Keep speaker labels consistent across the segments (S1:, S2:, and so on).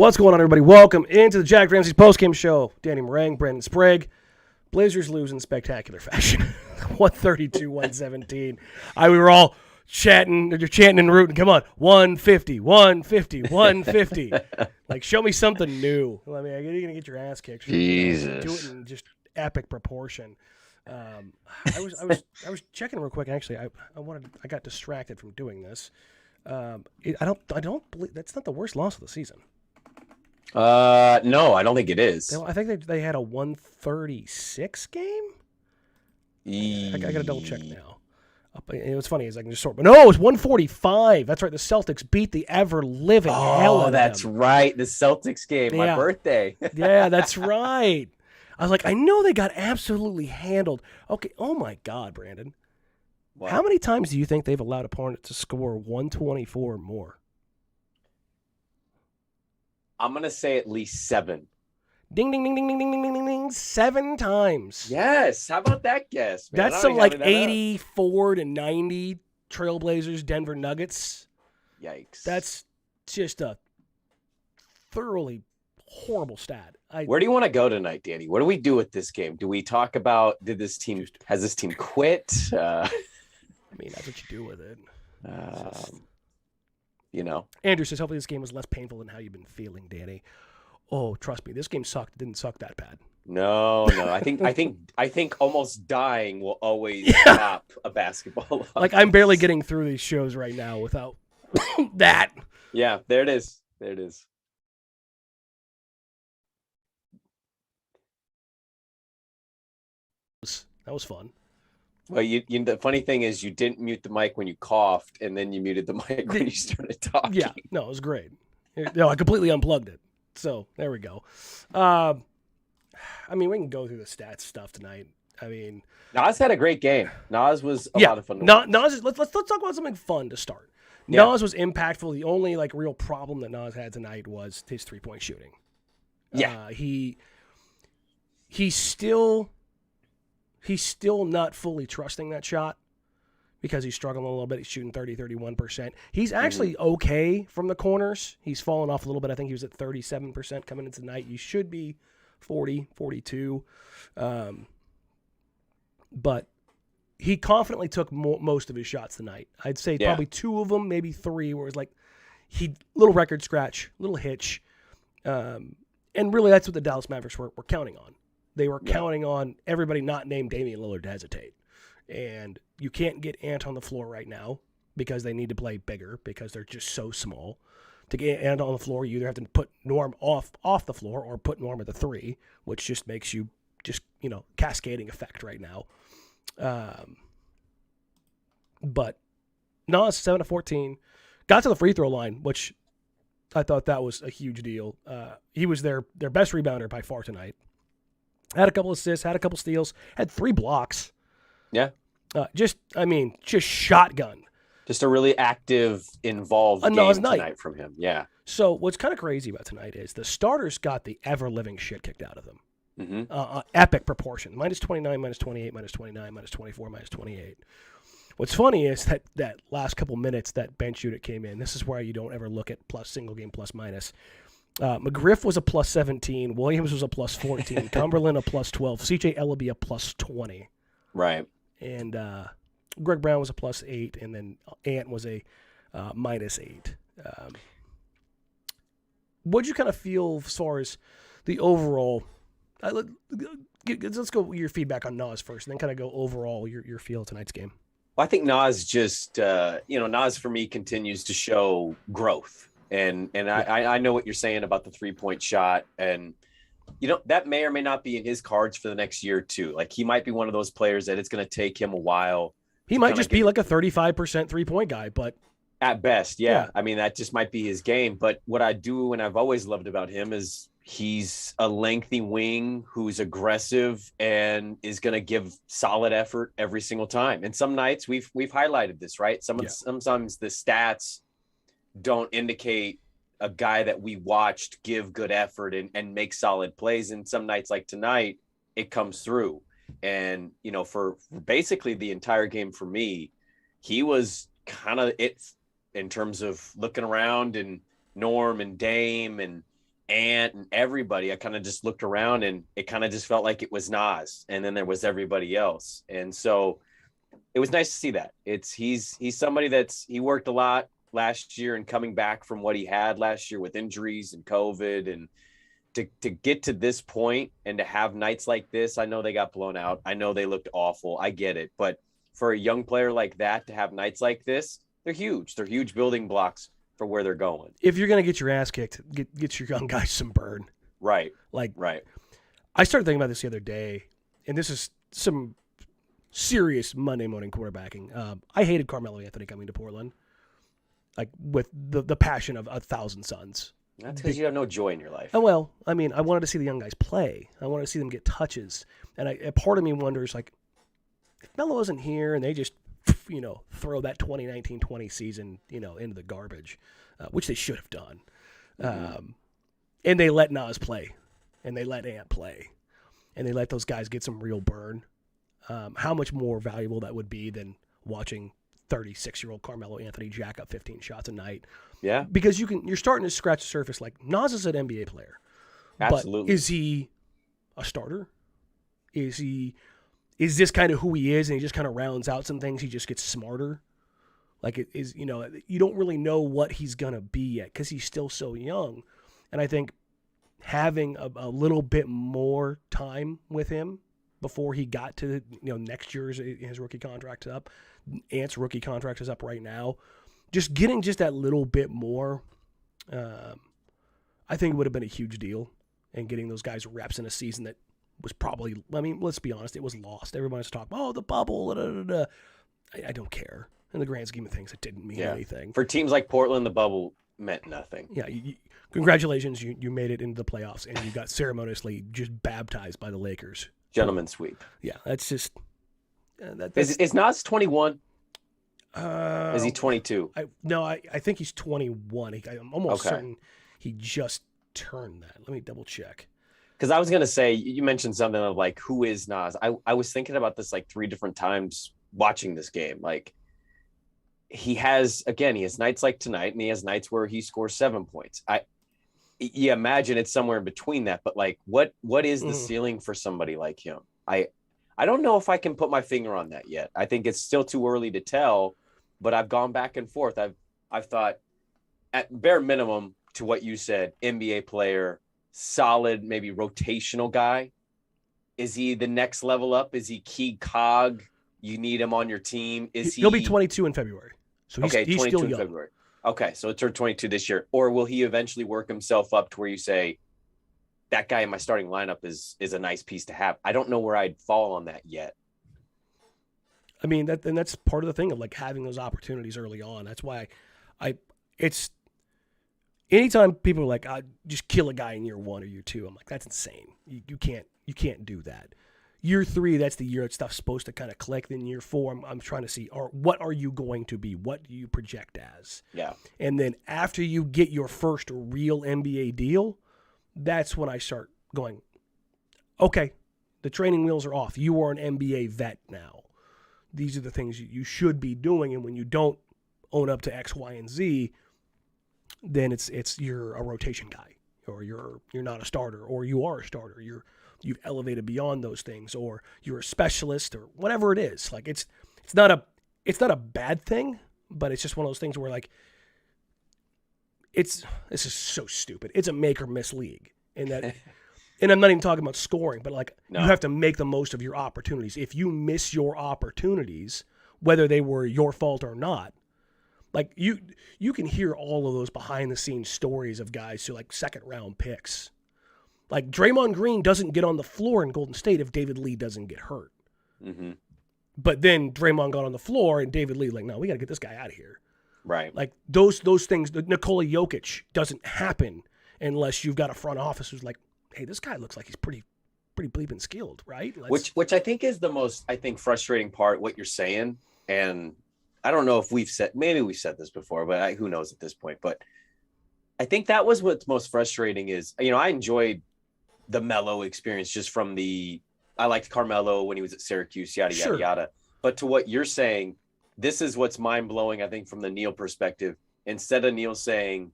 S1: What's going on, everybody? Welcome into the Jack Ramsays postgame show. Danny Marang, Brandon Sprague. Blazers lose in spectacular fashion. 132-117. We were all chanting and rooting. Come on, 150, 150, 150. Like, show me something new. I mean, you're going to get your ass kicked.
S2: Jesus.
S1: Do it in just epic proportion. I was checking real quick. Actually, I got distracted from doing this. I don't believe that's not the worst loss of the season.
S2: No, I don't think it is.
S1: I think they had a 136 game. I got to double check now. What's funny is I can just sort, but no, it was 145. That's right. The Celtics beat the ever-living hell out of them.
S2: That's right. The Celtics game, my birthday.
S1: Yeah, that's right. I was like, I know they got absolutely handled. Okay. Oh my God, Brandon. What? How many times do you think they've allowed opponents to score 124 or more?
S2: I'm going to say at least 7.
S1: Ding, ding, ding, ding, ding, ding, ding, ding, ding, 7 times.
S2: Yes. How about that guess, man?
S1: That's some like 84 to 90 Trailblazers, Denver Nuggets.
S2: Yikes.
S1: That's just a thoroughly horrible stat.
S2: Where do you want to go tonight, Danny? What do we do with this game? Do we talk about, has this team quit?
S1: I mean, that's what you do with it. Andrew says, hopefully this game was less painful than how you've been feeling, Danny. Oh, trust me, this game sucked. It didn't suck that bad.
S2: No. I think almost dying will always stop a basketball.
S1: Like, I'm barely getting through these shows right now without that.
S2: Yeah, there it is.
S1: That was fun.
S2: Well, the funny thing is you didn't mute the mic when you coughed, and then you muted the mic when you started talking.
S1: Yeah, no, it was great. No, I completely unplugged it. So there we go. I mean, we can go through the stats stuff tonight. I mean,
S2: Nas had a great game. Nas was a lot of fun.
S1: Nas, let's talk about something fun to start. Yeah. Nas was impactful. The only real problem that Nas had tonight was his 3-point shooting.
S2: Yeah,
S1: he's still not fully trusting that shot because he's struggling a little bit. He's shooting 31%. He's actually okay from the corners. He's fallen off a little bit. I think he was at 37% coming into tonight. He should be 40, 42. But he confidently took most of his shots tonight. I'd say probably 2 of them, maybe 3, where it's like little record scratch, little hitch. And really that's what the Dallas Mavericks were counting on. They were counting on everybody not named Damian Lillard to hesitate. And you can't get Ant on the floor right now because they need to play bigger because they're just so small. To get Ant on the floor, you either have to put Norm off the floor or put Norm at the 3, which just makes you cascading effect right now. But Nas, 7 of 14, got to the free throw line, which I thought that was a huge deal. He was their best rebounder by far tonight. Had a couple assists, had a couple steals, had 3 blocks.
S2: Yeah.
S1: Just shotgun.
S2: Just a really active, involved game tonight from him. Yeah.
S1: So what's kind of crazy about tonight is the starters got the ever-living shit kicked out of them.
S2: Mm-hmm.
S1: Epic proportion. -29, -28, -29, -24, -28. What's funny is that last couple minutes that bench unit came in. This is where you don't ever look at single game plus minus. McGriff was a +17. Williams was a +14. Cumberland a +12. CJ Ellaby a +20.
S2: Right.
S1: And Greg Brown was a +8, and then Ant was a -8. What'd you kind of feel as far as the overall? Let's go your feedback on Nas first, and then kind of go overall your feel of tonight's game.
S2: Well, I think Nas just, Nas for me continues to show growth. And I know what you're saying about the 3-point shot, and that may or may not be in his cards for the next year or two. Like, he might be one of those players that it's going to take him a while.
S1: He might just be like a 35% 3-point guy, but
S2: at best, yeah. I mean, that just might be his game. But what I do and I've always loved about him is he's a lengthy wing who's aggressive and is going to give solid effort every single time. And some nights we've highlighted this, right? Sometimes the stats don't indicate a guy that we watched give good effort and make solid plays. And some nights like tonight, it comes through. And, for basically the entire game for me, he was kind of it in terms of looking around and Norm and Dame and and everybody, I kind of just looked around and it kind of just felt like it was Nas, and then there was everybody else. And so it was nice to see that. He's somebody he worked a lot last year, and coming back from what he had last year with injuries and COVID, and to get to this point and to have nights like this. I know they got blown out. I know they looked awful. I get it. But for a young player like that to have nights like this, they're huge. They're huge building blocks for where they're going.
S1: If you're going to get your ass kicked, get your young guys some burn.
S2: Right.
S1: Right. I started thinking about this the other day, and this is some serious Monday morning quarterbacking. I hated Carmelo Anthony coming to Portland, like with the passion of 1,000 suns.
S2: That's because you have no joy in your life.
S1: Oh, well, I mean, I wanted to see the young guys play. I wanted to see them get touches. And a part of me wonders, like, if Melo isn't here and they just, throw that 2019-20 season, into the garbage, which they should have done. Mm-hmm. And they let Nas play, and they let Ant play, and they let those guys get some real burn. How much more valuable that would be than watching 36-year-old Carmelo Anthony jack up 15 shots a night.
S2: Yeah.
S1: Because you're starting to scratch the surface. Like, Nas is an NBA player.
S2: Absolutely.
S1: But is he a starter? Is this kind of who he is, and he just kind of rounds out some things, he just gets smarter? Like, it is, you don't really know what he's going to be yet because he's still so young. And I think having a little bit more time with him before he got to, next year's his rookie contract is up. Ant's rookie contract is up right now. Just getting just that little bit more, I think it would have been a huge deal. And getting those guys reps in a season that was probably, I mean, let's be honest, it was lost. Everybody's talking, the bubble, I don't care. In the grand scheme of things, it didn't mean anything.
S2: For teams like Portland, the bubble meant nothing.
S1: Yeah, congratulations, you made it into the playoffs, and you got ceremoniously just baptized by the Lakers.
S2: Gentleman's sweep.
S1: Yeah, that's just...
S2: Is Nas 21? Is he 22?
S1: I think he's 21. I'm almost certain he just turned that. Let me double check.
S2: Because I was going to say, you mentioned something of like, who is Nas? I was thinking about this like 3 different times watching this game. Like, he has nights like tonight, and he has nights where he scores 7 points. You imagine it's somewhere in between that, but like, what is the ceiling for somebody like him? I don't know if I can put my finger on that yet. I think it's still too early to tell, but I've gone back and forth. I've thought, at bare minimum, to what you said, NBA player, solid, maybe rotational guy. Is he the next level up? Is he key cog? You need him on your team.
S1: He'll be 22 in February. So he's 22 still young.
S2: in February. Okay, so it turned 22 this year. Or will he eventually work himself up to where you say, that guy in my starting lineup is a nice piece to have? I don't know where I'd fall on that yet.
S1: I mean, that's part of the thing of like having those opportunities early on. That's why it's anytime people are like, just kill a guy in year 1 or year 2. I'm like, that's insane. You can't do that. Year 3, that's the year that stuff's supposed to kind of click. Then year 4, I'm trying to see, what are you going to be? What do you project as?
S2: Yeah.
S1: And then after you get your first real NBA deal, that's when I start going, okay, the training wheels are off. You are an NBA vet now. These are the things you should be doing. And when you don't own up to X, Y, and Z, then it's you're a rotation guy, or you're not a starter, or you are a starter. You've elevated beyond those things, or you're a specialist, or whatever it is. Like it's not a bad thing, but it's just one of those things where like this is so stupid. It's a make or miss league, and I'm not even talking about scoring, but like you have to make the most of your opportunities. If you miss your opportunities, whether they were your fault or not, like you can hear all of those behind the scenes stories of guys who like 2nd round picks. Like, Draymond Green doesn't get on the floor in Golden State if David Lee doesn't get hurt.
S2: Mm-hmm.
S1: But then Draymond got on the floor, and David Lee, like, no, we got to get this guy out of here.
S2: Right.
S1: Like, those things, Nikola Jokic doesn't happen unless you've got a front office who's like, hey, this guy looks like he's pretty bleeping skilled, right?
S2: Which I think is the most, frustrating part, what you're saying. And I don't know if maybe we've said this before, but who knows at this point. But I think that was what's most frustrating is, I enjoyed the Melo experience just from I liked Carmelo when he was at Syracuse, yada, yada, yada. But to what you're saying, this is what's mind blowing, I think, from the Neil perspective. Instead of Neil saying,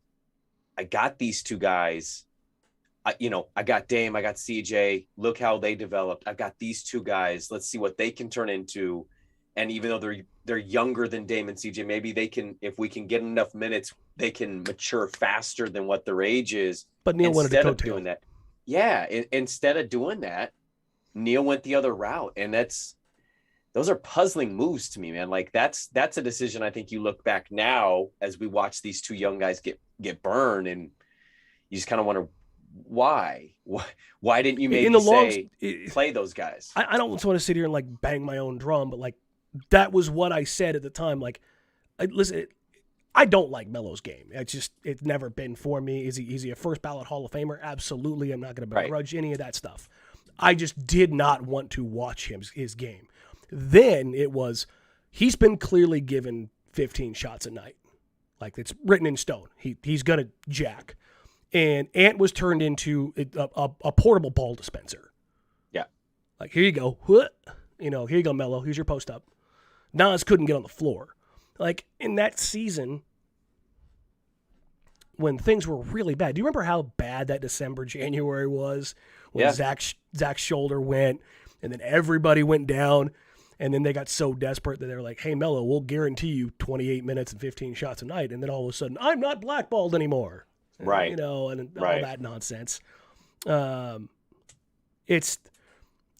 S2: I got these 2 guys, I got Dame, I got CJ. Look how they developed. I've got these two guys. Let's see what they can turn into. And even though they're younger than Dame and CJ, maybe they can, if we can get enough minutes, they can mature faster than what their age is.
S1: But Neil wanted to
S2: doing that. Yeah, instead of doing that, Neil went the other route, and those are puzzling moves to me, man. Like that's a decision. I think you look back now as we watch these two young guys get burned, and you just kind of wonder why didn't you maybe play those guys?
S1: I don't want to sit here and like bang my own drum, but like that was what I said at the time. Like, listen, I don't like Melo's game. It's never been for me. Is he a first ballot Hall of Famer? Absolutely. I'm not going to begrudge any of that stuff. I just did not want to watch his game. Then it was, he's been clearly given 15 shots a night. Like it's written in stone. He's going to jack. And Ant was turned into a portable ball dispenser.
S2: Yeah.
S1: Like, here you go. Here you go, Melo. Here's your post up. Nas couldn't get on the floor. Like, in that season, when things were really bad, do you remember how bad that December, January was? When Zach's shoulder went, and then everybody went down, and then they got so desperate that they were like, hey, Melo, we'll guarantee you 28 minutes and 15 shots a night. And then all of a sudden, I'm not blackballed anymore.
S2: Right.
S1: And all that nonsense. It's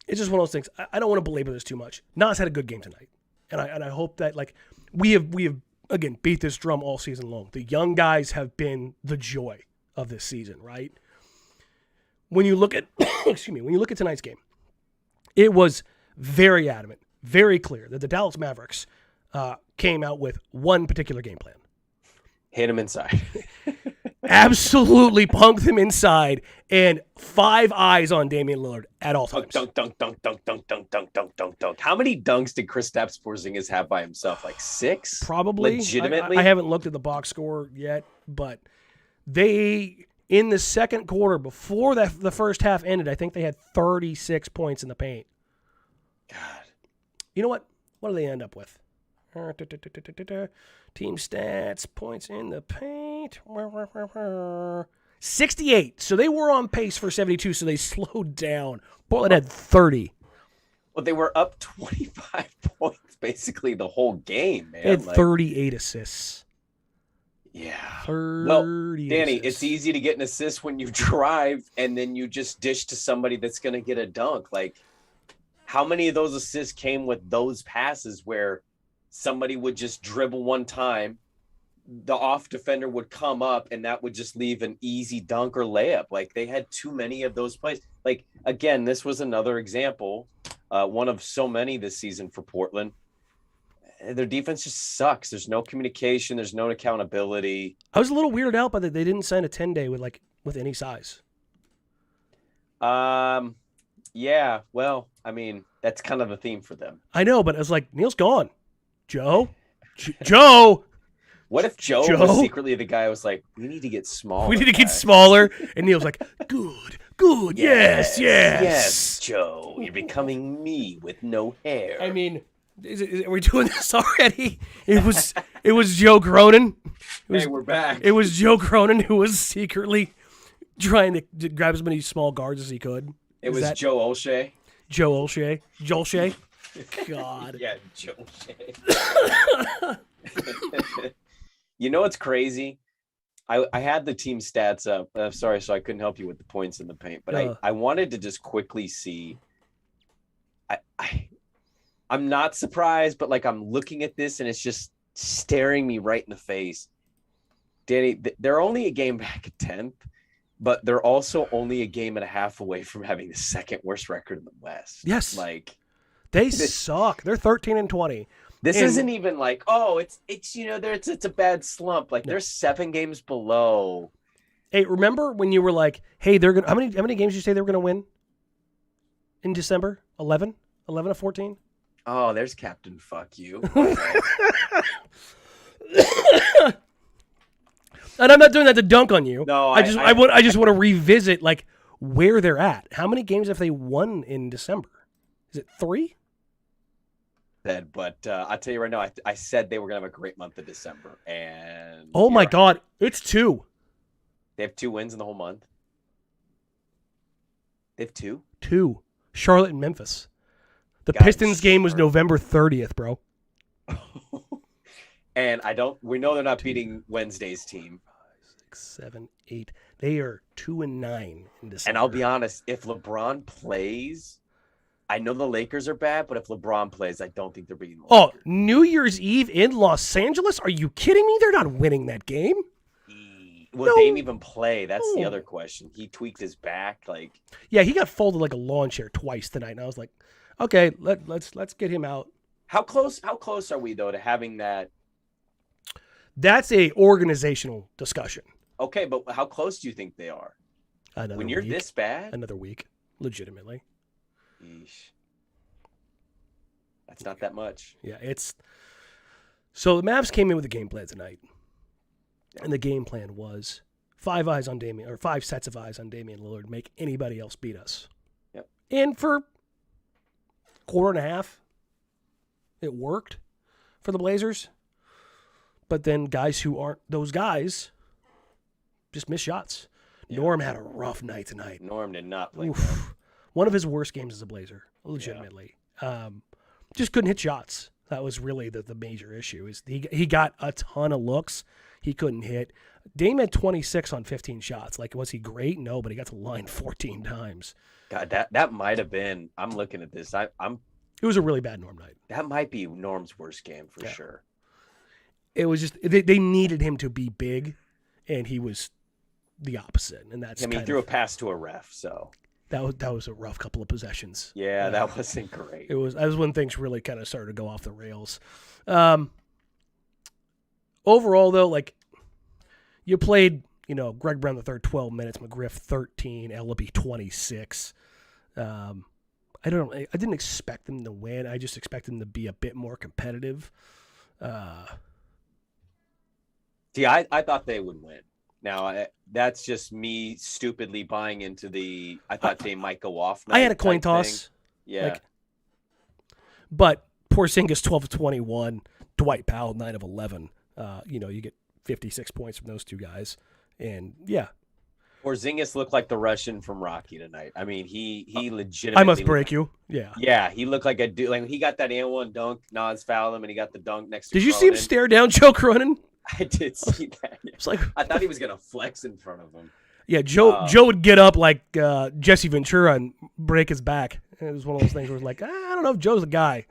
S1: just one of those things. I don't want to belabor this too much. Nas had a good game tonight. And I hope that, like, we have again beat this drum all season long. The young guys have been the joy of this season, right? When you look at when you look at tonight's game, it was very adamant, very clear that the Dallas Mavericks came out with one particular game plan.
S2: Hit him inside.
S1: Absolutely punked him inside, and 5 eyes on Damian Lillard at all times.
S2: Dunk. How many dunks did Kristaps Porzingis have by himself? Like 6?
S1: Probably.
S2: Legitimately?
S1: I haven't looked at the box score yet, but they, in the second quarter, before the first half ended, I think they had 36 points in the paint.
S2: God.
S1: You know what? What do they end up with? Team stats, points in the paint. 68. So they were on pace for 72, so they slowed down. Portland had 30.
S2: Well, they were up 25 points basically the whole game, man.
S1: They had 38 assists.
S2: Yeah.
S1: 30
S2: well, Danny,
S1: assists.
S2: It's easy to get an assist when you drive and then you just dish to somebody that's going to get a dunk. Like, how many of those assists came with those passes where somebody would just dribble one time, the off defender would come up, and that would just leave an easy dunk or layup? Like, they had too many of those plays. Like, again, this was another example, one of so many this season for Portland. Their defense just sucks. There's no communication. There's no accountability.
S1: I was a little weirded out by that they didn't sign a 10-day with any size.
S2: Yeah, well, I mean, that's kind of the theme for them.
S1: I know, but I was like, Neil's gone. Joe? Joe?
S2: What if Joe was secretly the guy who was like, we need to get smaller?
S1: We need to get smaller. And Neil's like, good, yes.
S2: Yes, Joe, you're becoming me with no hair.
S1: I mean, are we doing this already? It was Joe Cronin.
S2: Hey, we're back.
S1: It was Joe Cronin who was secretly trying to grab as many small guards as he could.
S2: It was Joe Olshey.
S1: Joe Olshey. Joel Shea. God.
S2: Yeah, Joe Shea. You know what's crazy? I had the team stats up. I'm sorry, so I couldn't help you with the points in the paint, but I wanted to just quickly see. I'm not surprised, but like I'm looking at this and it's just staring me right in the face. Danny, they're only a game back at 10th, but they're also only a game and a half away from having the second worst record in the West.
S1: Yes.
S2: Like,
S1: they suck. They're 13-20.
S2: This isn't even like, oh, it's a bad slump. Like, they're 7 games below.
S1: Hey, remember when you were like, hey, they're gonna how many games did you say they were gonna win in December? 11 of 14?
S2: Oh, there's Captain Fuck You.
S1: And I'm not doing that to dunk on you.
S2: No,
S1: I just want to revisit like where they're at. How many games have they won in December? Is it 3?
S2: But I'll tell you right now, I said they were gonna have a great month of December, and
S1: my God, it's 2.
S2: They have 2 wins in the whole month. They have 2?
S1: 2. Charlotte and Memphis. The
S2: God,
S1: Pistons game was November 30th, bro.
S2: And we know they're not beating Wednesday's team.
S1: 5, 6, 7, 8. They are 2-9 in December.
S2: And I'll be honest, if LeBron plays, I know the Lakers are bad, but if LeBron plays, I don't think they're beating the Lakers.
S1: Oh, New Year's Eve in Los Angeles? Are you kidding me? They're not winning that game.
S2: Will Dame even play? That's the other question. He tweaked his back,
S1: Yeah, he got folded like a lawn chair twice tonight, and I was like, okay, let's get him out.
S2: How close are we though to having that?
S1: That's a organizational discussion.
S2: Okay, but how close do you think they are? When you're this bad?
S1: Another week, legitimately.
S2: Yeesh. That's not that much.
S1: Yeah, it's so the Mavs came in with a game plan tonight. And the game plan was 5 sets of eyes on Damian Lillard, make anybody else beat us.
S2: Yep.
S1: And for quarter and a half, it worked for the Blazers. But then guys who aren't those guys just miss shots. Yeah. Norm had a rough night tonight.
S2: Norm did not play well.
S1: One of his worst games as a Blazer, legitimately. Yeah. Just couldn't hit shots. That was really the major issue. Is he got a ton of looks. He couldn't hit. Dame had 26 on 15 shots. Was he great? No, but he got to the line 14 times.
S2: God, that might have been. I'm looking at this. It
S1: was a really bad Norm night.
S2: That might be Norm's worst game for sure.
S1: It was just they needed him to be big, and he was the opposite. And that's
S2: he threw a pass to a ref, so
S1: that was a rough couple of possessions.
S2: Yeah, that wasn't great.
S1: That was when things really kind of started to go off the rails. Overall, though, you played, Greg Brown the third 12 minutes, McGriff 13, Ellaby 26. I didn't expect them to win. I just expected them to be a bit more competitive.
S2: See, I thought they would win. Now, that's just me stupidly buying into I thought they might go off.
S1: I had a coin toss.
S2: Thing. Yeah.
S1: But Porzingis 12 of 21, Dwight Powell 9 of 11. You get 56 points from those two guys. And, yeah.
S2: Porzingis looked like the Russian from Rocky tonight. I mean, he legitimately.
S1: I must break you. Yeah.
S2: Yeah, he looked like a dude. He got that and one dunk. Nas fouled him, and he got the dunk next to
S1: Did you see him stare down Joe Cronin?
S2: I did see that.
S1: It's like
S2: I thought he was gonna flex in front of him.
S1: Yeah, Joe would get up like Jesse Ventura and break his back. It was one of those things where it's like, I don't know if Joe's the guy.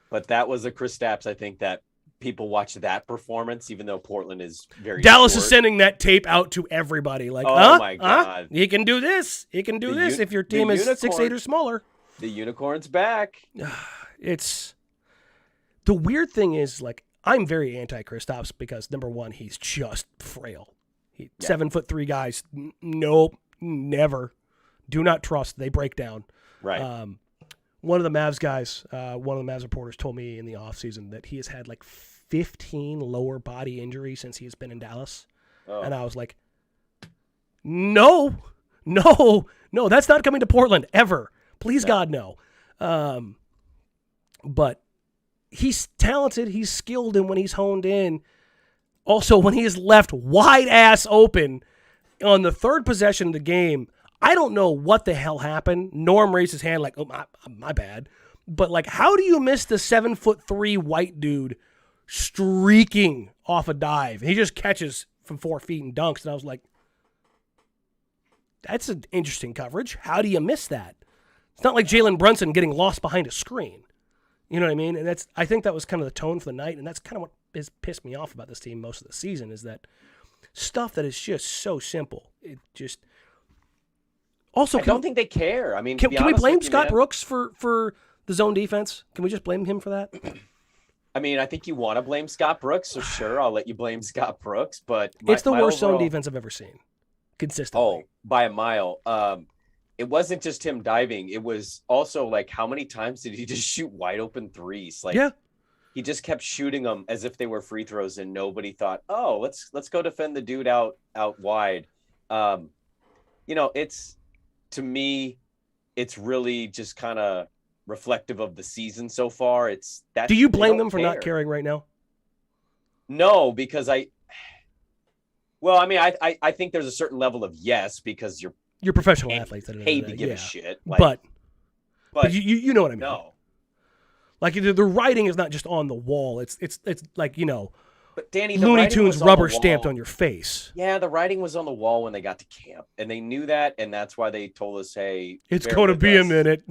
S2: But that was a Kristaps. I think that people watch that performance, even though Portland is very
S1: Dallas
S2: short.
S1: is sending that tape out to everybody.
S2: My God.
S1: He can do this. He can do this if your team is 6'8" or smaller.
S2: The unicorn's back.
S1: It's the weird thing is I'm very anti-Kristaps because number one, he's just frail. 7'3" guys. Nope, never. Do not trust. They break down.
S2: Right.
S1: One of the Mavs guys, one of the Mavs reporters told me in the offseason that he has had 15 lower body injuries since he has been in Dallas. Oh. And I was like, no, that's not coming to Portland ever. Please, God, no. But he's talented. He's skilled. And when he's honed in, also when he is left wide ass open on the third possession of the game, I don't know what the hell happened. Norm raised his hand oh, my bad. But how do you miss the 7'3" white dude streaking off a dive? And he just catches from 4 feet and dunks. And I was like, that's an interesting coverage. How do you miss that? It's not like Jalen Brunson getting lost behind a screen. You know what I mean? And I think that was kind of the tone for the night. And that's kind of what has pissed me off about this team most of the season is that stuff that is just so simple. It just... Also,
S2: I don't think they care. I mean,
S1: can we blame Scott Brooks for the zone defense? Can we just blame him for that?
S2: I mean, I think you want to blame Scott Brooks, so sure, I'll let you blame Scott Brooks. But
S1: it's the worst zone defense I've ever seen, consistently.
S2: Oh, by a mile. It wasn't just him diving. It was also how many times did he just shoot wide open threes? He just kept shooting them as if they were free throws, and nobody thought, oh, let's go defend the dude out wide. To me, it's really just kind of reflective of the season so far.
S1: Do you blame them for not caring right now?
S2: No, because I think there's a certain level of yes, because
S1: You're professional athletes.
S2: Paid to give a shit.
S1: But you know what I mean.
S2: No.
S1: Like the writing is not just on the wall. It's like,
S2: but Danny,
S1: Looney Tunes rubber stamped on your face.
S2: Yeah, the writing was on the wall when they got to camp, and they knew that, and that's why they told us, "Hey,
S1: it's going to be a minute."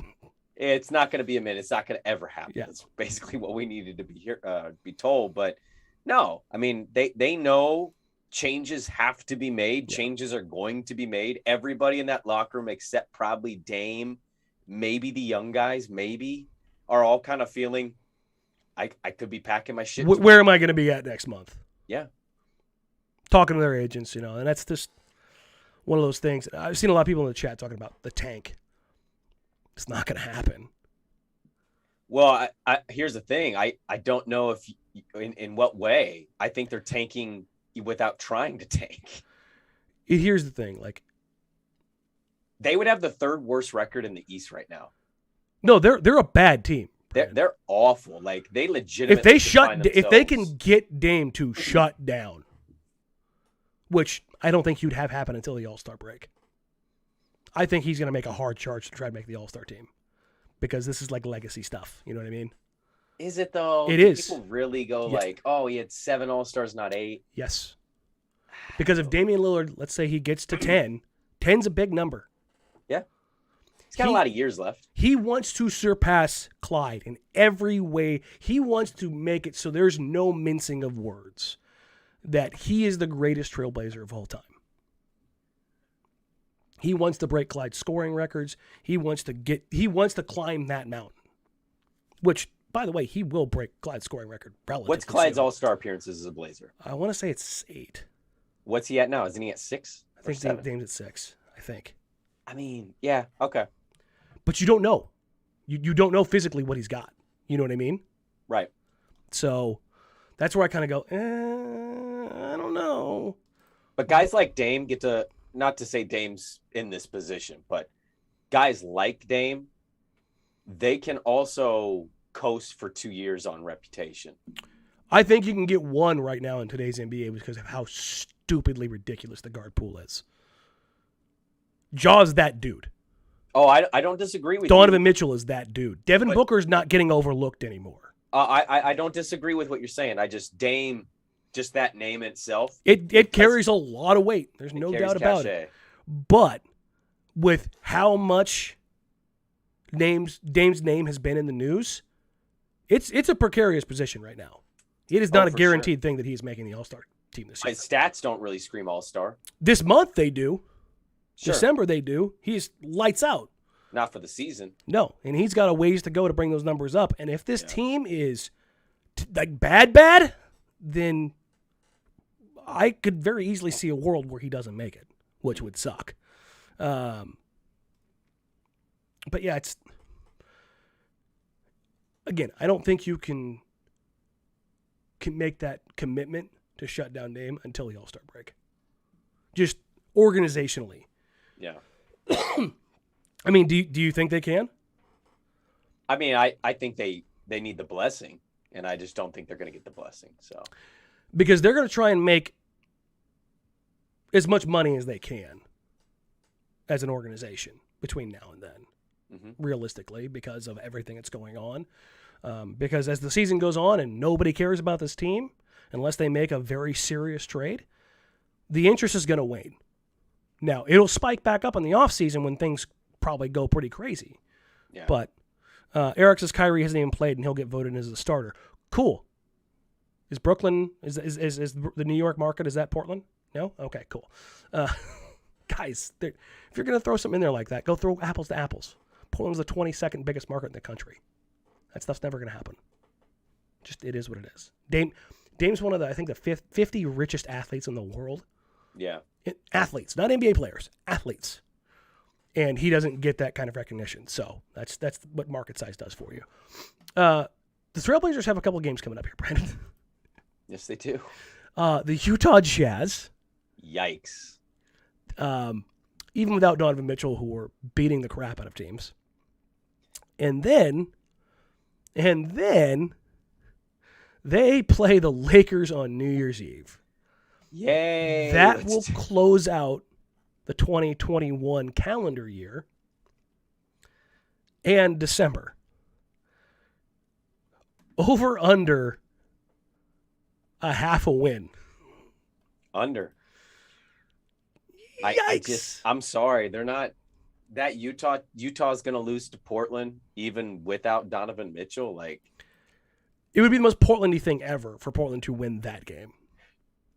S2: It's not going to be a minute. It's not going to ever happen.
S1: Yeah.
S2: That's basically what we needed to be told. But no, I mean, they know changes have to be made. Yeah. Changes are going to be made. Everybody in that locker room, except probably Dame, maybe the young guys, maybe, are all kind of feeling, I could be packing my shit.
S1: Where am I going to be at next month?
S2: Yeah.
S1: Talking to their agents, and that's just one of those things. I've seen a lot of people in the chat talking about the tank. It's not going to happen.
S2: Well, here's the thing. I don't know if in what way. I think they're tanking without trying to tank.
S1: Here's the thing. Like,
S2: they would have the third worst record in the East right now.
S1: No, they're a bad team.
S2: They're awful. Like, they legitimately
S1: if they can get Dame to shut down, which I don't think you'd have happen until the All-Star break. I think he's going to make a hard charge to try to make the All-Star team because this is like legacy stuff. You know what I mean?
S2: Is it though?
S1: It is.
S2: People really go like, "Oh, he had 7 All-Stars, not 8."
S1: Yes. Because if Damian Lillard, let's say he gets to 10, 10's a big number.
S2: Yeah. He's got a lot of years left.
S1: He wants to surpass Clyde in every way. He wants to make it so there's no mincing of words that he is the greatest trailblazer of all time. He wants to break Clyde's scoring records. He wants to climb that mountain. Which, by the way, he will break Clyde's scoring record relatively
S2: What's Clyde's
S1: soon.
S2: All-Star appearances as a Blazer?
S1: I want to say it's 8.
S2: What's he at now? Isn't he at 6?
S1: I think Dame's at 6, I think.
S2: I mean, yeah, okay.
S1: But you don't know. You don't know physically what he's got. You know what I mean?
S2: Right.
S1: So that's where I kind of go, I don't know.
S2: But guys like Dame get to, not to say Dame's in this position, but guys like Dame, they can also coast for 2 years on reputation.
S1: I think you can get one right now in today's NBA because of how stupidly ridiculous the guard pool is. Jaw's that dude.
S2: Oh, I don't disagree with
S1: Donovan Mitchell is that dude. Devin Booker's not getting overlooked anymore.
S2: I don't disagree with what you're saying. I just Dame, just that name itself.
S1: It carries a lot of weight. There's no doubt about it. But with how much Dame's name has been in the news, it's a precarious position right now. It is not a guaranteed thing that he's making the All-Star team this year.
S2: His stats don't really scream All-Star.
S1: This month they do.
S2: Sure.
S1: December they do. He's lights out.
S2: Not for the season.
S1: No, and he's got a ways to go to bring those numbers up. And if this team is like bad, then I could very easily see a world where he doesn't make it, which would suck. But yeah, it's again, I don't think you can make that commitment to shut down Dame until the All-Star break. Just organizationally.
S2: Yeah.
S1: I mean, do you think they can?
S2: I mean, I think they need the blessing, and I just don't think they're going to get the blessing. So,
S1: because they're going to try and make as much money as they can as an organization between now and then, realistically, because of everything that's going on. Because as the season goes on and nobody cares about this team, unless they make a very serious trade, the interest is going to wane. Now, it'll spike back up in the offseason when things probably go pretty crazy. Yeah. But Eric says Kyrie hasn't even played and he'll get voted in as a starter. Cool. Is Brooklyn, is the New York market, is that Portland? No? Okay, cool. Guys, if you're going to throw something in there like that, go throw apples to apples. Portland's the 22nd biggest market in the country. That stuff's never going to happen. Just, it is what it is. Dame's one of the 50 richest athletes in the world.
S2: Yeah.
S1: Athletes, not NBA players, athletes. And he doesn't get that kind of recognition. So that's what market size does for you. The Trailblazers have a couple of games coming up here, Brandon.
S2: Yes, they do.
S1: The Utah Jazz.
S2: Yikes.
S1: Even without Donovan Mitchell, who were beating the crap out of teams. And then they play the Lakers on New Year's Eve.
S2: Yay.
S1: That will close out the 2021 calendar year, and December. Over under a half a win.
S2: Under.
S1: Yikes.
S2: I'm sorry. They're not that Utah's going to lose to Portland even without Donovan Mitchell. Like,
S1: it would be the most Portlandy thing ever for Portland to win that game.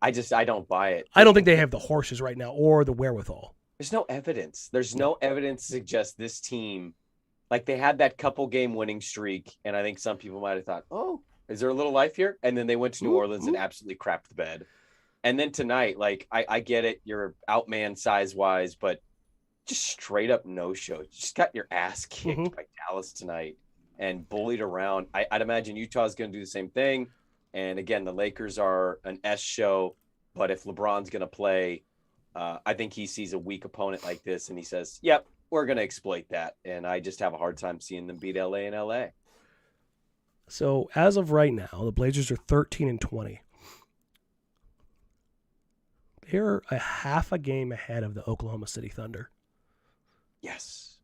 S2: I don't buy it.
S1: I don't think they have the horses right now or the wherewithal.
S2: There's no evidence. There's no evidence to suggest this team, like they had that couple game winning streak, and I think some people might have thought, oh, is there a little life here? And then they went to New Orleans and absolutely crapped the bed. And then tonight, like, I get it, you're outman size-wise, but just straight up no-show. You just got your ass kicked by Dallas tonight and bullied around. I'd imagine Utah's going to do the same thing. And again, the Lakers are an S show, but if LeBron's going to play, I think he sees a weak opponent like this and he says, yep, we're going to exploit that. And I just have a hard time seeing them beat LA and LA.
S1: So as of right now, the Blazers are 13-20. They're a half a game ahead of the Oklahoma City Thunder.
S2: Yes.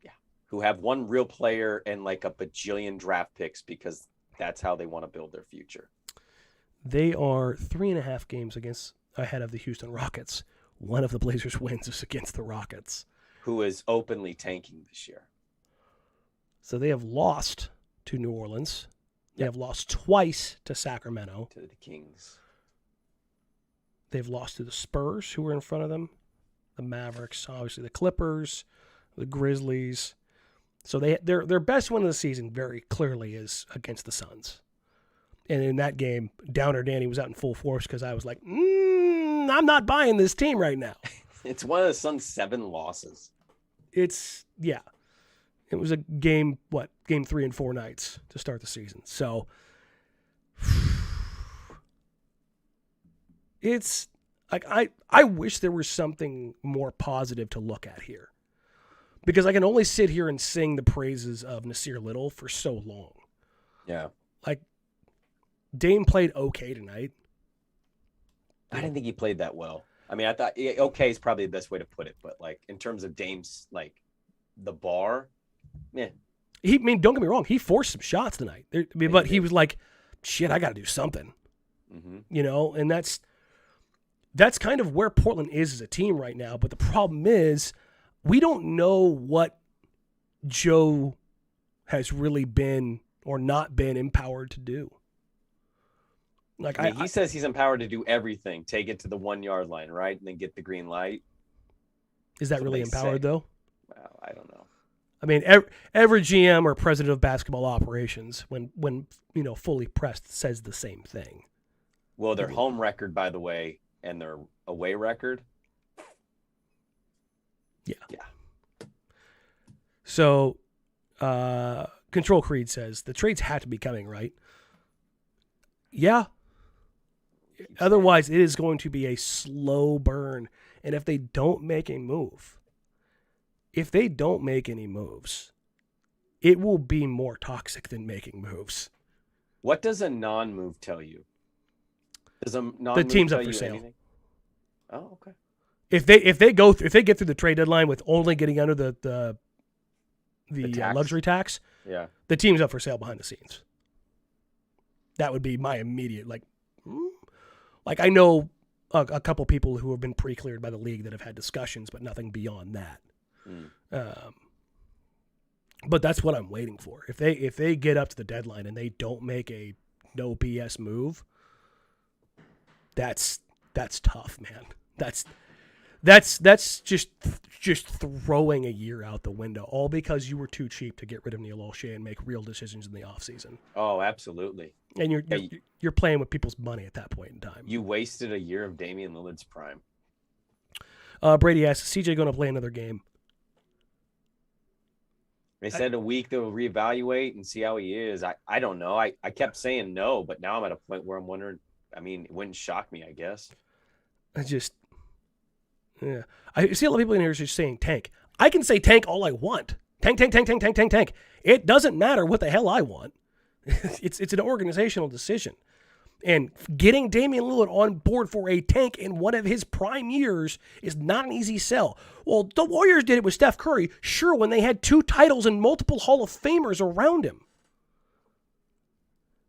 S2: Yeah. Who have one real player and like a bajillion draft picks because that's how they want to build their future.
S1: They are 3.5 games ahead of the Houston Rockets. One of the Blazers' wins is against the Rockets,
S2: who is openly tanking this year.
S1: So they have lost to New Orleans. They have lost twice to Sacramento.
S2: To the Kings.
S1: They've lost to the Spurs, who were in front of them, the Mavericks, obviously the Clippers, the Grizzlies. So their best win of the season very clearly is against the Suns. And in that game, Downer Danny was out in full force because I was like, I'm not buying this team right now.
S2: It's one of the Suns' 7 losses.
S1: It was a game 3 and 4 nights to start the season. So it's like I wish there was something more positive to look at here. Because I can only sit here and sing the praises of Nasir Little for so long.
S2: Yeah.
S1: Like, Dame played okay tonight.
S2: I didn't think he played that well. I mean, I thought okay is probably the best way to put it, but like in terms of Dame's like the bar, don't
S1: get me wrong, he forced some shots tonight. But he was like, shit, I got to do something. Mm-hmm. And that's kind of where Portland is as a team right now. But the problem is, we don't know what Joe has really been or not been empowered to do. Like
S2: he says he's empowered to do everything. Take it to the 1 yard line, right? And then get the green light.
S1: Is that really empowered, though?
S2: Well, I don't know.
S1: I mean, every GM or president of basketball operations, when fully pressed, says the same thing.
S2: Well, their home record, by the way, and their away record. Yeah.
S1: So, Control Creed says the trades have to be coming, right? Yeah. Otherwise, it is going to be a slow burn. And if they don't make any moves, it will be more toxic than making moves.
S2: What does a non-move tell you? Does a non-move
S1: the team's
S2: tell
S1: up for
S2: you
S1: sale.
S2: Anything? Oh, okay.
S1: If they get through the trade deadline with only getting under the luxury tax, the team's up for sale behind the scenes. That would be my immediate like I know a couple people who have been pre-cleared by the league that have had discussions, but nothing beyond that. But that's what I'm waiting for. If they get up to the deadline and they don't make a no BS move, that's tough, man. That's just throwing a year out the window, all because you were too cheap to get rid of Neil Olshey and make real decisions in the offseason.
S2: Oh, absolutely.
S1: And you're playing with people's money at that point in time.
S2: You wasted a year of Damian Lillard's prime.
S1: Brady asks, is CJ going to play another game?
S2: They said a week they'll reevaluate and see how he is. I don't know. I kept saying no, but now I'm at a point where I'm wondering. I mean, it wouldn't shock me, I guess.
S1: I see a lot of people in here just saying tank. I can say tank all I want. Tank. It doesn't matter what the hell I want. It's an organizational decision. And getting Damian Lillard on board for a tank in one of his prime years is not an easy sell. Well, the Warriors did it with Steph Curry, sure, when they had 2 titles and multiple Hall of Famers around him.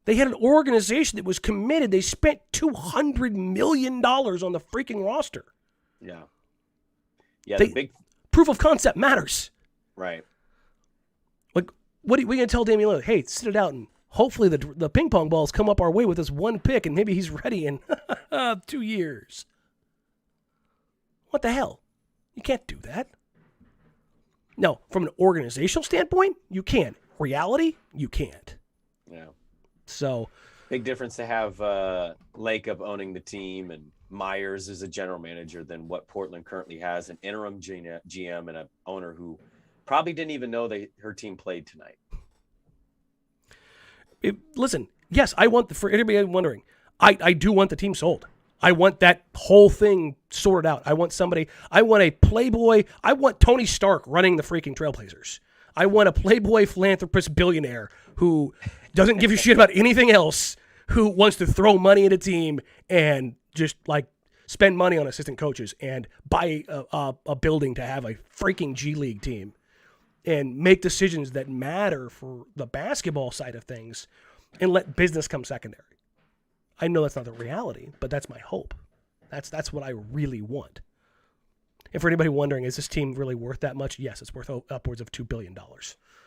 S1: They had an organization that was committed. They spent $200 million on the freaking roster.
S2: Yeah. Yeah, the big
S1: proof of concept matters.
S2: Right.
S1: Like, what are we going to tell Damian Lillard? Hey, sit it out and hopefully the ping pong balls come up our way with this one pick and maybe he's ready in 2 years. What the hell? You can't do that. No, from an organizational standpoint, you can. Reality, you can't.
S2: Yeah.
S1: So
S2: big difference to have Lacob owning the team and Myers as a general manager than what Portland currently has, an interim GM and an owner who probably didn't even know her team played tonight.
S1: Listen, yes, for anybody wondering, I do want the team sold. I want that whole thing sorted out. I want a playboy. I want Tony Stark running the freaking Trailblazers. I want a playboy philanthropist billionaire who doesn't give a shit about anything else, who wants to throw money at a team and just like spend money on assistant coaches and buy a building to have a freaking G League team and make decisions that matter for the basketball side of things and let business come secondary. I know that's not the reality, but that's my hope. That's what I really want. And for anybody wondering, is this team really worth that much? Yes, it's worth upwards of $2 billion.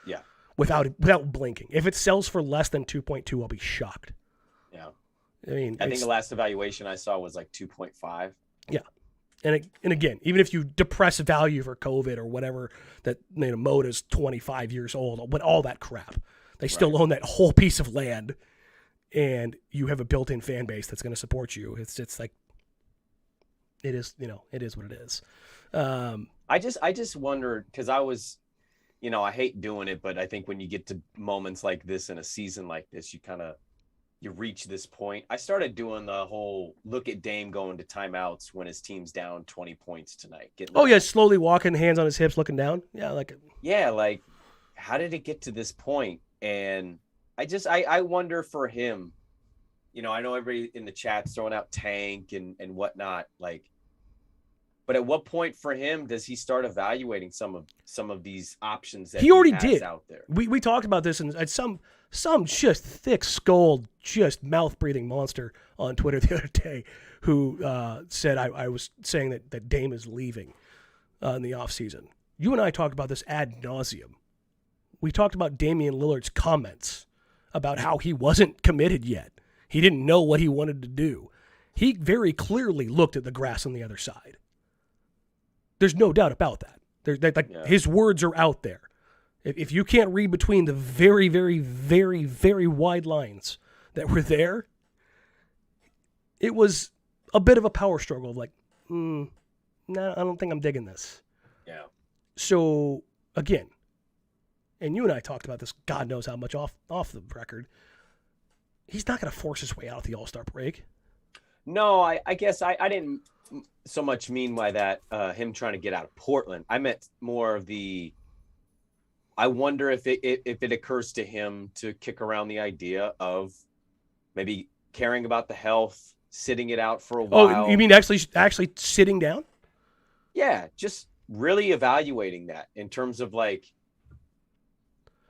S2: Yeah.
S1: Without blinking. If it sells for less than 2.2, I'll be shocked.
S2: Yeah.
S1: I mean,
S2: I think the last evaluation I saw was like 2.5.
S1: Yeah. And again, even if you depress value for COVID or whatever, that Moda's 25 years old, but all that crap, they still own that whole piece of land, and you have a built-in fan base that's going to support you. It's like it is, it is what it is.
S2: I just wondered, because I was, I hate doing it, but I think when you get to moments like this in a season like this, you reach this point. I started doing the whole look at Dame going to timeouts when his team's down 20 points tonight.
S1: Slowly walking, hands on his hips, looking down. Yeah,
S2: like how did it get to this point? And I wonder for him, I know everybody in the chat's throwing out tank and whatnot, but at what point for him does he start evaluating some of these options that he already did out there?
S1: We talked about this, and some just thick-skulled, just mouth-breathing monster on Twitter the other day who said I was saying that Dame is leaving in the offseason. You and I talked about this ad nauseum. We talked about Damian Lillard's comments about how he wasn't committed yet. He didn't know what he wanted to do. He very clearly looked at the grass on the other side. There's no doubt about that. His words are out there. If you can't read between the very, very, very, very wide lines that were there, it was a bit of a power struggle of no, I don't think I'm digging this.
S2: Yeah.
S1: So, again, and you and I talked about this, God knows how much off the record, he's not going to force his way out of the All-Star break.
S2: No, I guess I didn't so much mean by that him trying to get out of Portland. I meant more of I wonder if it occurs to him to kick around the idea of maybe caring about the health, sitting it out for a while.
S1: Oh, you mean actually sitting down?
S2: Yeah, just really evaluating that in terms of I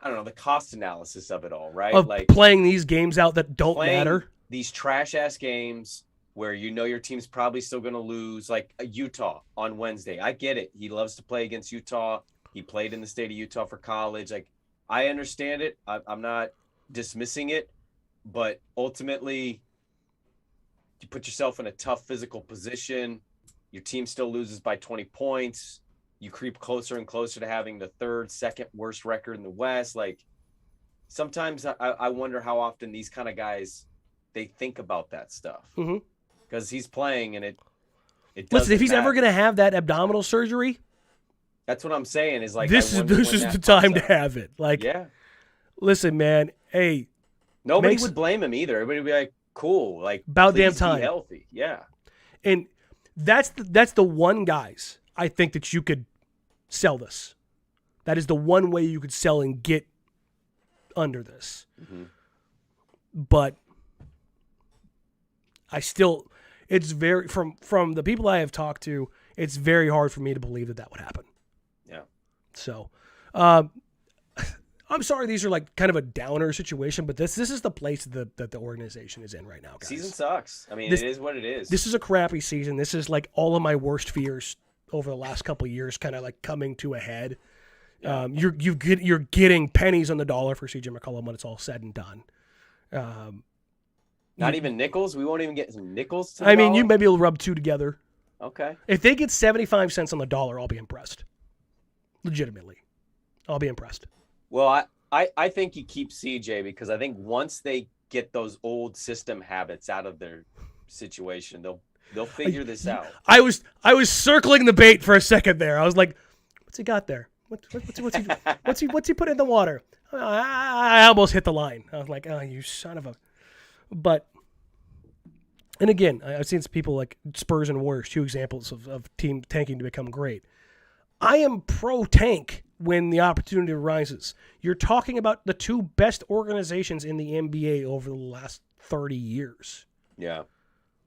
S2: don't know, the cost analysis of it all, right?
S1: Of playing these games out that don't matter.
S2: These trash ass games where your team's probably still going to lose, like Utah on Wednesday. I get it. He loves to play against Utah. He played in the state of Utah for college. I understand it. I'm not dismissing it, but ultimately you put yourself in a tough physical position. Your team still loses by 20 points. You creep closer and closer to having the second worst record in the West. Sometimes I wonder how often these kind of guys, they think about that stuff. Because he's playing and it doesn't
S1: Listen, if he's
S2: matter.
S1: ever going to have that abdominal surgery,
S2: that's what I'm saying is
S1: this is the time to have it.
S2: Yeah.
S1: Listen, man, hey.
S2: Nobody would blame him either. Everybody would be like, cool.
S1: About damn time.
S2: Be healthy. Yeah.
S1: And that's the one guys I think that you could sell this. That is the one way you could sell and get under this. But it's very from the people I have talked to, it's very hard for me to believe that would happen.
S2: Yeah.
S1: So, I'm sorry these are like kind of a downer situation, but this is the place that the organization is in right now, guys.
S2: Season sucks. I mean, it is what it is.
S1: This is a crappy season. This is like all of my worst fears over the last couple of years kind of like coming to a head. Yeah. You're getting pennies on the dollar for CJ McCollum when it's all said and done.
S2: Not even nickels? We won't even get some nickels to the
S1: I mean,
S2: dollar?
S1: you maybe will rub two together.
S2: Okay.
S1: If they get 75 cents on the dollar, I'll be impressed. Legitimately. I'll be impressed.
S2: Well, I think you keep CJ because I think once they get those old system habits out of their situation, they'll figure this out.
S1: I was circling the bait for a second there. I was like, what's he got there? What's he put in the water? I almost hit the line. I was like, oh, you son of a. But, and again, I've seen some people like Spurs and Warriors, two examples of team tanking to become great. I am pro tank when the opportunity arises. You're talking about the two best organizations in the NBA over the last 30 years.
S2: Yeah.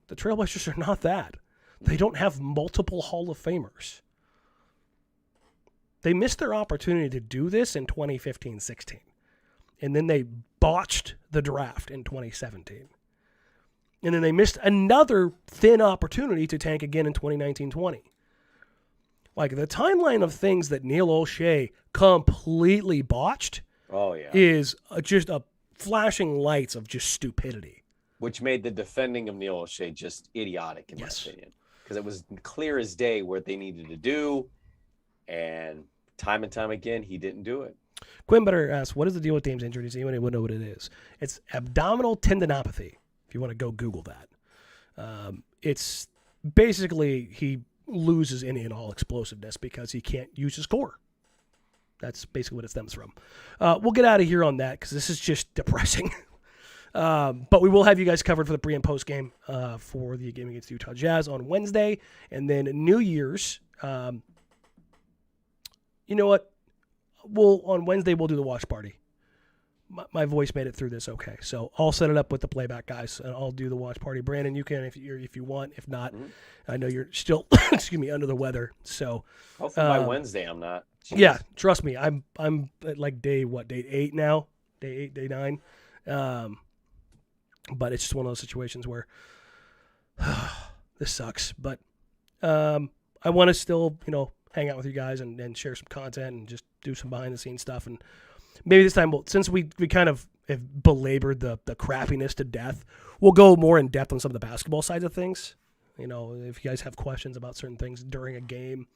S1: The Trailblazers are not that. They don't have multiple Hall of Famers. They missed their opportunity to do this in 2015-16. And then they botched the draft in 2017. And then they missed another thin opportunity to tank again in 2019-20. Like, the timeline of things that Neil O'Shea completely botched is just a flashing lights of just stupidity.
S2: Which made the defending of Neil O'Shea just idiotic, in my opinion. Because it was clear as day what they needed to do, and time again, he didn't do it.
S1: Quinn Better asks, what is the deal with Dame's injury? Does anyone know what it is? It's abdominal tendinopathy, if you want to go Google that. It's basically he loses any and all explosiveness because he can't use his core. That's basically what it stems from. We'll get out of here on that because this is just depressing. But we will have you guys covered for the pre and post game for the game against Utah Jazz on Wednesday. And then New Year's, you know what? On Wednesday, we'll do the watch party. My voice made it through this okay. So I'll set it up with the playback guys, and I'll do the watch party. Brandon, you can if you want. If not, I know you're still under the weather. So
S2: hopefully by Wednesday I'm not.
S1: Jeez. Yeah, trust me. I'm at like day 8 now? Day 8, day 9. But it's just one of those situations where this sucks. But I want to still, hang out with you guys and share some content and just do some behind the scenes stuff. And maybe this time, since we kind of have belabored the crappiness to death, we'll go more in depth on some of the basketball sides of things. If you guys have questions about certain things during a game,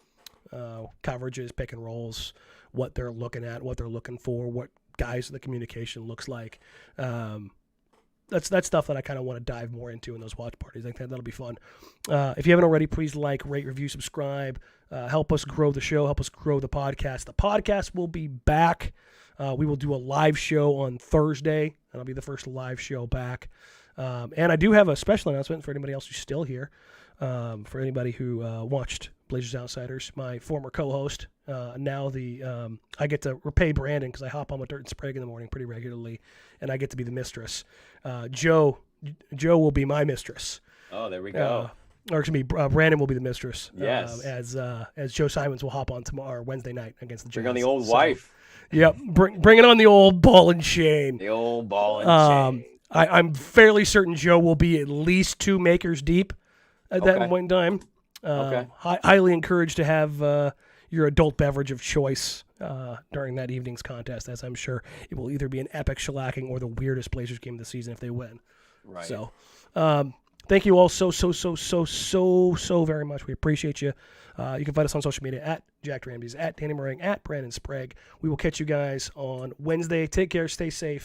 S1: coverages, pick and rolls, what they're looking at, what they're looking for, what guys the communication looks like. That's stuff that I kind of want to dive more into in those watch parties. I think that'll be fun. If you haven't already, please like, rate, review, subscribe. Help us grow the show. Help us grow the podcast. The podcast will be back. We will do a live show on Thursday. That'll be the first live show back. And I do have a special announcement for anybody else who's still here. For anybody who watched Blazers Outsiders, my former co-host. Now I get to repay Brandon because I hop on with Dirt and Sprague in the morning pretty regularly, and I get to be the mistress. Joe will be my mistress.
S2: Oh, there we go.
S1: Or excuse me, Brandon will be the mistress.
S2: Yes.
S1: As Joe Simons will hop on tomorrow, Wednesday night against the Jazz.
S2: Bring on the old wife.
S1: Yep, bring it on the old ball and chain.
S2: The old ball and chain.
S1: I'm fairly certain Joe will be at least 2 makers deep at that point in time. Highly encouraged to have your adult beverage of choice during that evening's contest, as I'm sure it will either be an epic shellacking or the weirdest Blazers game of the season if they win.
S2: Right.
S1: So, thank you all so very much. We appreciate you. You can find us on social media at Jack Ramsays, at Danny Marang, at Brandon Sprague. We will catch you guys on Wednesday. Take care. Stay safe.